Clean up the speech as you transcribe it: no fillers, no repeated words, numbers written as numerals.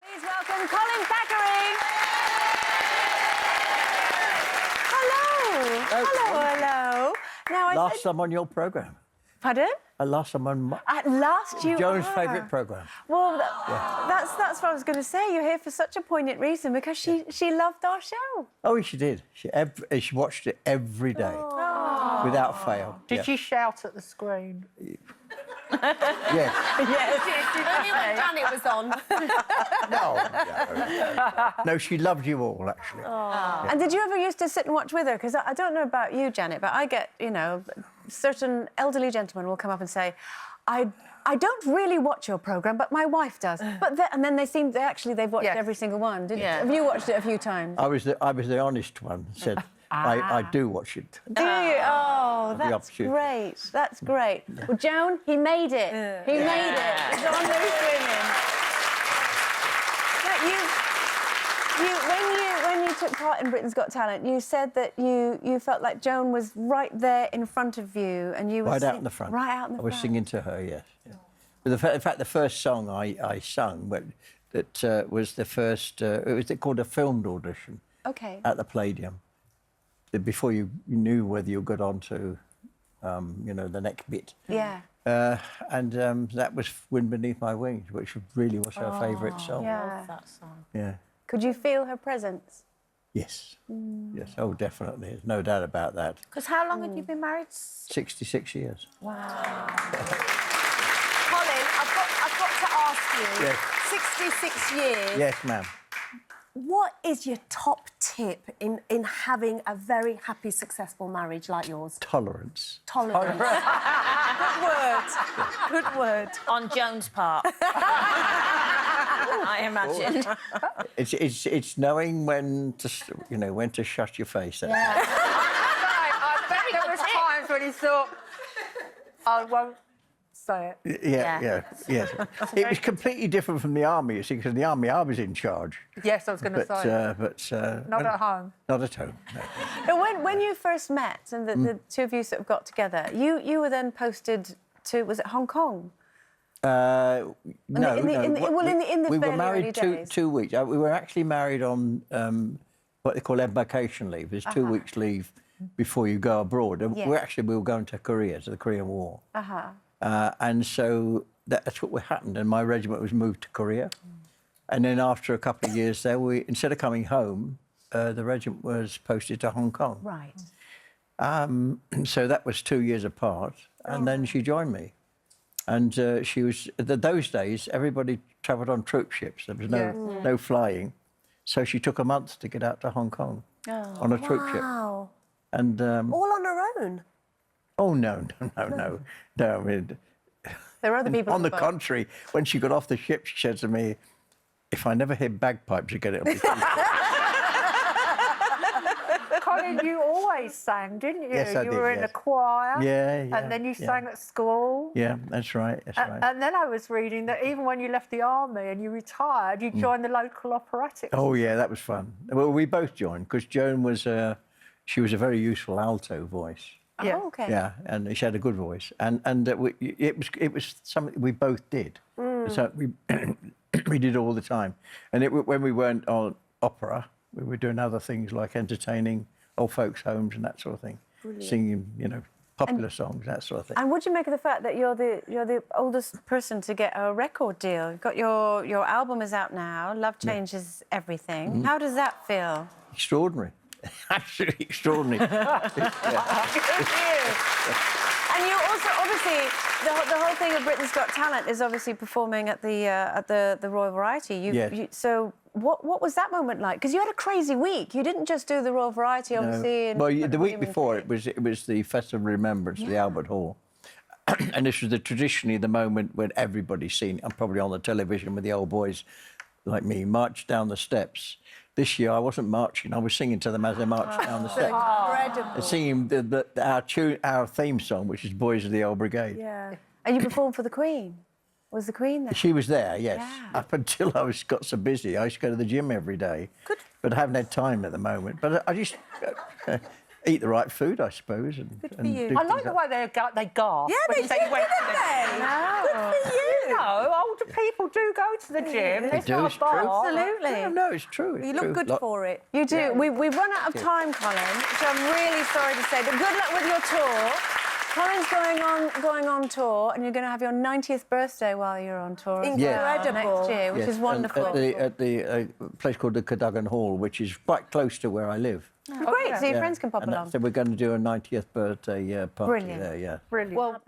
Please welcome Colin Thackery. Hello. Hello. Now, Last time on your programme. Pardon? Last time on At last you Joan's are. favourite programme. Well, that's what I was going to say. You're here for such a poignant reason because she loved our show. Oh, she did. She watched it every day, without fail. Did she shout at the screen? Yes. Only when Janet was on. No, she loved you all, actually. Yeah. And did you ever used to sit and watch with her? Because I don't know about you, Janet, but I get, certain elderly gentlemen will come up and say, I don't really watch your programme, but my wife does. And then they've watched every single one, didn't you? Have you watched it a few times? I was the honest one. Said I do watch it. Do you? Oh, that's great. That's great. Well, Joan, he made it. He made it. He's on those women. When you took part in Britain's Got Talent, you said that you felt like Joan was right there in front of you, and you were Right out in the front. Right out in the front. I was singing to her, yes. Yeah. But in fact, the first song I sung, that was the first. It was called a filmed audition. Okay. At the Palladium. Before you knew whether you got on to, the next bit. Yeah. And that was Wind Beneath My Wings, which really was her favourite song. Yeah. I love that song. Yeah. Could you feel her presence? Yes. Yes, oh, definitely. There's no doubt about that. Because how long had you been married? 66 years. Wow. Colin, I've got to ask you, Yes. 66 years, Yes, ma'am. what is your top tip in having a very happy, successful marriage like yours? Tolerance. Tolerance. Good word. Good word. On Joan's part. I imagine. It's knowing when to shut your face. That's it. I bet there was times when he thought, I won't say it. Yeah. It was completely different from the army, you see, because in the army I was in charge. Yes, I was going to say. Not at home. Not at home, no. But when you first met and the two of you sort of got together, you were then posted to, was it Hong Kong? No. In the we were fairly married early days. 2 weeks. We were actually married on what they call embarkation leave. There's 2 weeks leave before you go abroad. And we were going to Korea, to the Korean War. And so that's what happened. And my regiment was moved to Korea. And then after a couple of years there, instead of coming home, the regiment was posted to Hong Kong. Right. So that was 2 years apart. And then she joined me. And she was, those days, everybody travelled on troop ships. There was no flying. So she took a month to get out to Hong Kong on a troop ship. Wow. And All on her own? oh, no. I mean, There were other people on the boat. contrary, when she got off the ship, she said to me, if I never hear bagpipes again, it'll be Colin, you always sang, didn't you? Yes, I you did, were in yes. a choir. Yeah. And then you sang at school. Yeah, that's right. And then I was reading that even when you left the army and you retired, you joined the local operatic. Oh, yeah, that was fun. Well, we both joined, because Joan was a very useful alto voice. Yeah. Oh, okay. Yeah, and she had a good voice, and it was something we both did. So we did all the time, and when we weren't on opera, we were doing other things like entertaining old folks' homes and that sort of thing, singing popular songs, that sort of thing. And what do you make of the fact that you're the oldest person to get a record deal? You've got your album is out now. Love Changes Everything. How does that feel? Extraordinary. Absolutely extraordinary. And you also, obviously, the whole thing of Britain's Got Talent is obviously performing at the Royal Variety. So what was that moment like? Because you had a crazy week. You didn't just do the Royal Variety, obviously. No. Well, the week before it was the Festival of Remembrance, the Albert Hall. And this was traditionally the moment when everybody's seen, and probably on the television with the old boys like me, march down the steps. This year I wasn't marching, I was singing to them as they marched down the steps. Incredible. And singing our theme song, which is Boys of the Old Brigade. Yeah. And you performed for the Queen. Was the Queen there? She was there, yes. Yeah. Up until I got so busy. I used to go to the gym every day. Good. But I haven't had time at the moment. But I just eat the right food, I suppose. And Good for you. do I like things the way they gasp Yeah, when they you say did, you went didn't to the... they? No. Good for you. You know, older people people do go to the gym. They It's do, not it's a true. bar. Absolutely. No, it's true. It's You true. look good Like- for it. You do. We've run out of time, Colin, so I'm really sorry to say. But good luck with your tour. Colin's going on tour, and you're going to have your 90th birthday while you're on tour. as well Incredible. next year, which Yes, is and wonderful. At the place called the Cadogan Hall, which is quite close to where I live. Great, so your Yeah. friends can pop And along. so we're going to do a 90th birthday party Brilliant. there, yeah. Brilliant. Well,